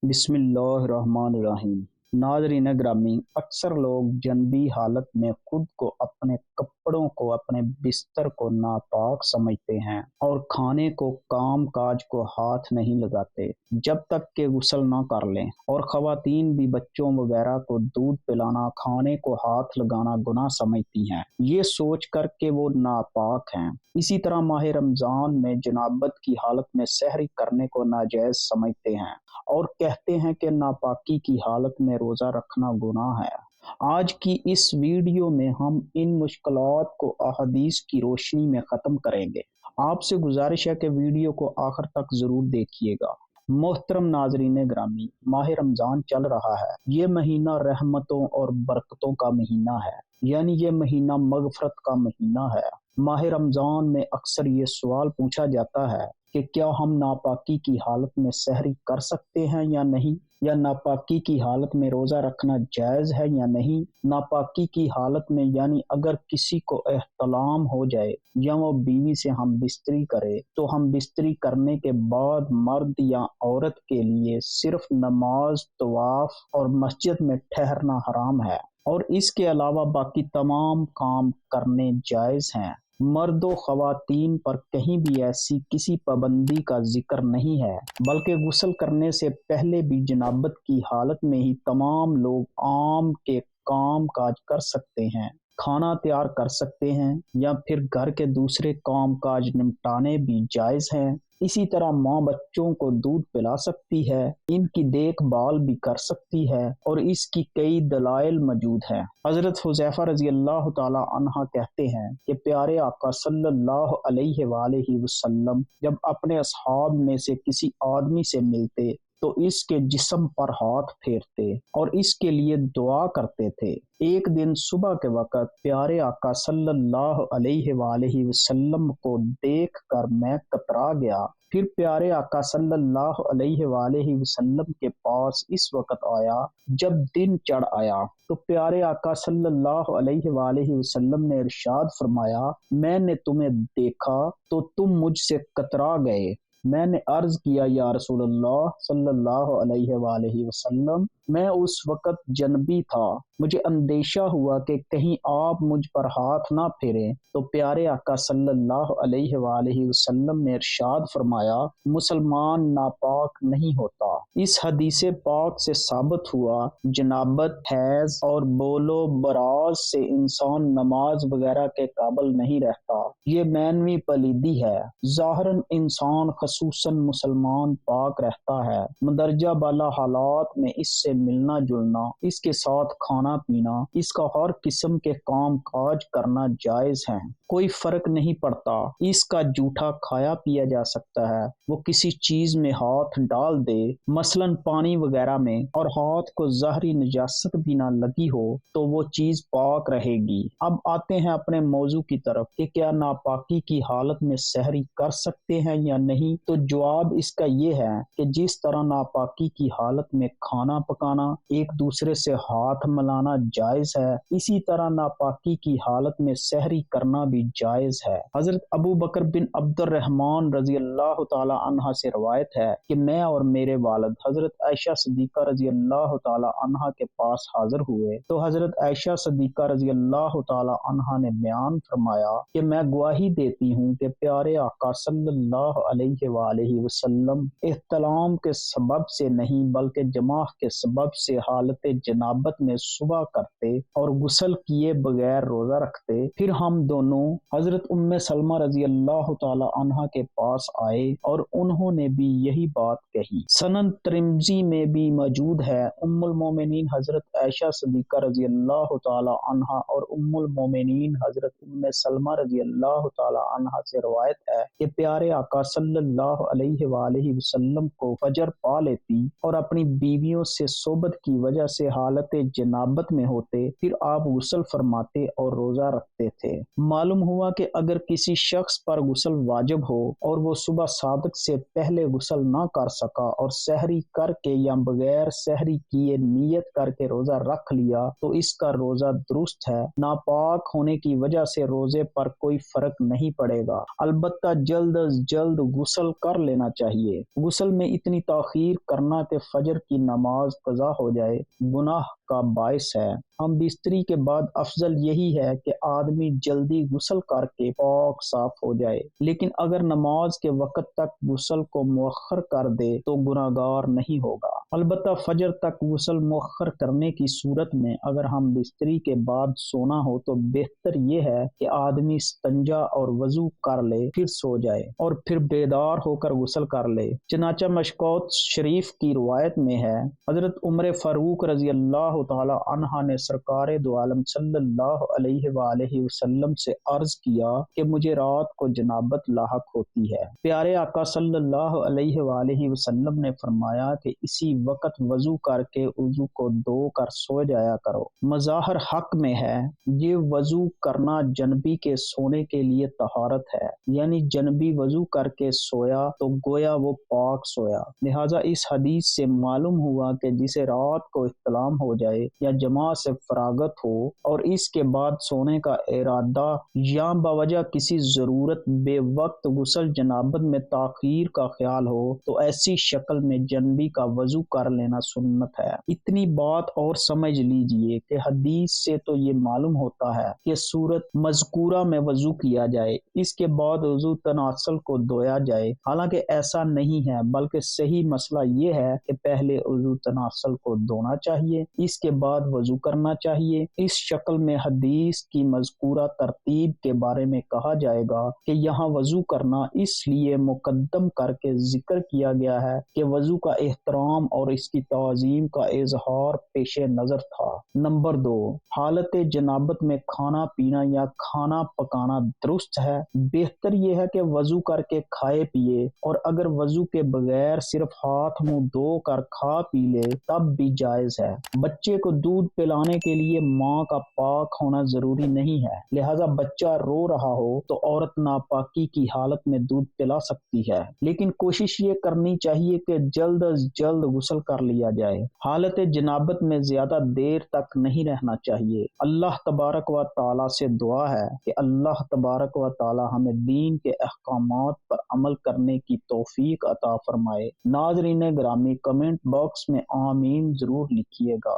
बिस्मिल्लाहिर्रहमानिर्रहीम। नाज़रीन ग्रामी, अक्सर लोग जनबी हालत में खुद को, अपने कपड़ों को, अपने बिस्तर को नापाक समझते हैं और खाने को, काम काज को हाथ नहीं लगाते जब तक कि गुस्ल ना कर लें। और ख़वातीन भी बच्चों वगैरह को दूध पिलाना, खाने को हाथ लगाना गुनाह समझती हैं, ये सोच कर के वो नापाक हैं। इसी तरह माह रमज़ान में जनाबत की हालत में सहरी करने को नाजायज़ समझते हैं और कहते हैं कि नापाकी की हालत में रोज़ा रखना गुनाह है। आज की इस वीडियो में हम इन मुश्किलात को अहदीस की रोशनी में ख़त्म करेंगे। आपसे गुजारिश है कि वीडियो को आखिर तक ज़रूर देखिएगा। मोहतरम नाजरीन ग्रामी, माह रमज़ान चल रहा है। ये महीना रहमतों और बरकतों का महीना है, यानी ये महीना मगफरत का महीना है। माह रमज़ान में अक्सर ये सवाल पूछा जाता है कि क्या हम नापाकी की हालत में सहरी कर सकते हैं या नहीं, या नापाकी की हालत में रोज़ा रखना जायज़ है या नहीं। नापाकी की हालत में यानी अगर किसी को एहतलाम हो जाए या वो बीवी से हम बिस्तरी करे तो हम बिस्तरी करने के बाद मर्द या औरत के लिए सिर्फ नमाज, तवाफ और मस्जिद में ठहरना हराम है और इसके अलावा बाकी तमाम काम करने जायज़ हैं। मर्दों ख़वातीन पर कहीं भी ऐसी किसी पाबंदी का जिक्र नहीं है, बल्कि गुस्ल करने से पहले भी जनाबत की हालत में ही तमाम लोग आम के काम काज कर सकते हैं, खाना तैयार कर सकते हैं या फिर घर के दूसरे काम काज निपटाने भी जायज़ हैं। इसी तरह माँ बच्चों को दूध पिला सकती है, इनकी देखभाल भी कर सकती है और इसकी कई दलाइल मौजूद हैं। हज़रत हुज़ैफा रज़ी अल्लाह ताला अन्हा कहते हैं कि प्यारे आका सल्लल्लाहु अलैहि वसल्लम जब अपने असहाब में से किसी आदमी से मिलते तो इसके जिस्म पर हाथ फेरते और इसके लिए दुआ करते थे। एक दिन सुबह के वक़्त प्यारे आका सल्लल्लाहु अलैहि वसल्लम को देख कर मैं कतरा गया। फिर प्यारे आका सल्लल्लाहु अलैहि वसल्लम के पास इस वक़्त आया जब दिन चढ़ आया तो प्यारे आका सल्लल्लाहु अलैहि वसल्लम ने इरशाद फरमाया, मैंने तुम्हें देखा तो तुम मुझसे कतरा गए। मैंने अर्ज किया, या रसूलल्लाह सल्लल्लाहु अलैहि वसल्लम, मैं उस वक़्त जनबी था, मुझे अंदेशा हुआ कि कहीं आप मुझ पर हाथ ना फेरें। तो प्यारे आका सल्लल्लाहु अलैहि वसल्लम ने इरशाद फरमाया, मुसलमान नापाक नहीं होता। इस हदीस पाक से साबित हुआ जनाबत, हैज और बोलो बराज से इंसान नमाज वगैरह के काबिल नहीं रहता। ये मानवी पलीदी है। ज़ाहिरन इंसान खसूसन मुसलमान पाक रहता है, मंदरजा बाला हालात में इससे मिलना जुलना, इसके साथ खाना पीना, इसका हर किस्म के काम काज करना जायज़ है। कोई फर्क नहीं पड़ता इसका जूठा खाया पिया जा सकता है, वो किसी चीज में हाथ डाल दे मसलन पानी वगैरह में और हाथ को ज़ाहरी नजासत भी ना लगी हो तो वो चीज पाक रहेगी। अब आते हैं अपने मौजू की तरफ कि क्या नापाकी की हालत में सहरी कर सकते हैं या नहीं। तो जवाब इसका ये है कि जिस तरह नापाकी की हालत में खाना पकाना, एक दूसरे से हाथ मिलाना जायज है, इसी तरह नापाकी की हालत में सहरी करना भी जायज है। हजरत अबू बकर बिन अब्दुर्रहमान रजी अल्लाह ताला अन्हा से रवायत है कि मैं और मेरे वालिद हजरत आयशा सिद्दीका रजी अल्लाह ताला अन्हा के पास हाजिर हुए तो हजरत आयशा सिद्दीका रजी अल्लाह ताला अन्हा ने बयान फरमाया कि मैं गवाही देती हूँ कि प्यारे आका सल्लल्लाहु अलैहि वसल्लम इहतलाम के सबब से नहीं बल्कि जमाह के सबब से हालत जनाबत में सुबह करते और गुस्ल किए बगैर रोजा रखते। फिर हम दोनों हजरत उम्मे सलमा रजी अल्लाह ताला अन्हा के पास आए और उन्होंने भी यही बात कही। सनन तिरमिज़ी में भी मौजूद है, उम्मुल मोमिनीन हजरत आयशा सिद्दीका रजी अल्लाह ताला अन्हा और उम्मुल मोमिनीन हजरत उम्मे सलमा रजी अल्लाह ताला अन्हा से रवायत है कि प्यारे आका सल्लल्लाहु अलैहि वसल्लम को फजर पा लेती और अपनी बीवियों से صحبت کی وجہ سے حالت جنابت میں ہوتے پھر آپ غسل فرماتے اور روزہ رکھتے تھے۔ معلوم ہوا کہ اگر کسی شخص پر غسل واجب ہو اور وہ صبح صادق سے پہلے غسل نہ کر سکا اور سحری کر کے یا بغیر سحری کیے نیت کر کے روزہ رکھ لیا تو اس کا روزہ درست ہے۔ ناپاک ہونے کی وجہ سے روزے پر کوئی فرق نہیں پڑے گا، البتہ جلد از جلد غسل کر لینا چاہیے۔ غسل میں اتنی تاخیر کرنا کہ فجر کی نماز قضا ہو جائے گناہ کا باعث ہے۔ ہم بستری کے بعد افضل یہی ہے کہ آدمی جلدی غسل کر کے پاک صاف ہو جائے، لیکن اگر نماز کے وقت تک غسل کو مؤخر کر دے تو گناہگار نہیں ہوگا۔ البتہ فجر تک غسل مؤخر کرنے کی صورت میں اگر ہم بستری کے بعد سونا ہو تو بہتر یہ ہے کہ آدمی استنجا اور وضو کر لے پھر سو جائے اور پھر بیدار ہو کر غسل کر لے۔ چنانچہ مشکوت شریف کی روایت میں ہے، حضرت عمر فاروق رضی اللہ تعالی عنہ نے سرکار دو عالم صلی اللہ علیہ وآلہ وسلم سے عرض کیا کہ مجھے رات کو جنابت لاحق ہوتی ہے۔ پیارے آقا صلی اللہ علیہ وآلہ وسلم نے فرمایا کہ اسی وقت وضو کر کے وضو کو دھو کر سو جایا کرو۔ مظاہر حق میں ہے یہ وضو کرنا جنبی کے سونے کے لیے طہارت ہے، یعنی جنبی وضو کر کے سویا تو گویا وہ پاک سویا۔ لہٰذا اس حدیث سے معلوم ہوا کہ جسے رات کو احتلام ہو جائے یا جماع سے فراغت ہو اور اس کے بعد سونے کا ارادہ یا بوجہ کسی ضرورت بے وقت غسل جنابت میں تاخیر کا خیال ہو تو ایسی شکل میں جنبی کا وضو کر لینا سنت ہے۔ اتنی بات اور سمجھ لیجئے کہ حدیث سے تو یہ معلوم ہوتا ہے کہ صورت مذکورہ میں وضو کیا جائے، اس کے بعد وضو تناسل کو دھویا جائے، حالانکہ ایسا نہیں ہے، بلکہ صحیح مسئلہ یہ ہے کہ پہلے وضو تناسل کو دھونا چاہیے، اس کے بعد وضو کرنا چاہیے۔ اس شکل میں حدیث کی مذکورہ ترتیب کے بارے میں کہا جائے گا کہ یہاں وضو کرنا اس لیے مقدم کر کے ذکر کیا گیا ہے کہ وضو کا احترام اور اس کی تعظیم کا اظہار پیش نظر تھا۔ نمبر 2، حالت جنابت میں کھانا پینا یا کھانا پکانا درست ہے؟ بہتر یہ ہے کہ وضو کر کے کھائے پیے، اور اگر وضو کے بغیر صرف ہاتھ منہ دھو کر کھا پی لے تب بھی جائز ہے۔ بچے کو دودھ پلانے کے لیے ماں کا پاک ہونا ضروری نہیں ہے، لہذا بچہ رو رہا ہو تو عورت ناپاکی کی حالت میں دودھ پلا سکتی ہے، لیکن کوشش یہ کرنی چاہیے کہ جلد از جلد غسل کر لیا جائے۔ حالت جنابت میں زیادہ دیر تک نہیں رہنا چاہیے۔ اللہ تبارک و تعالی سے دعا ہے کہ اللہ تبارک و تعالی ہمیں دین کے احکامات پر عمل کرنے کی توفیق عطا فرمائے۔ ناظرین گرامی، کمنٹ باکس میں آمین ضرور لکھیے گا۔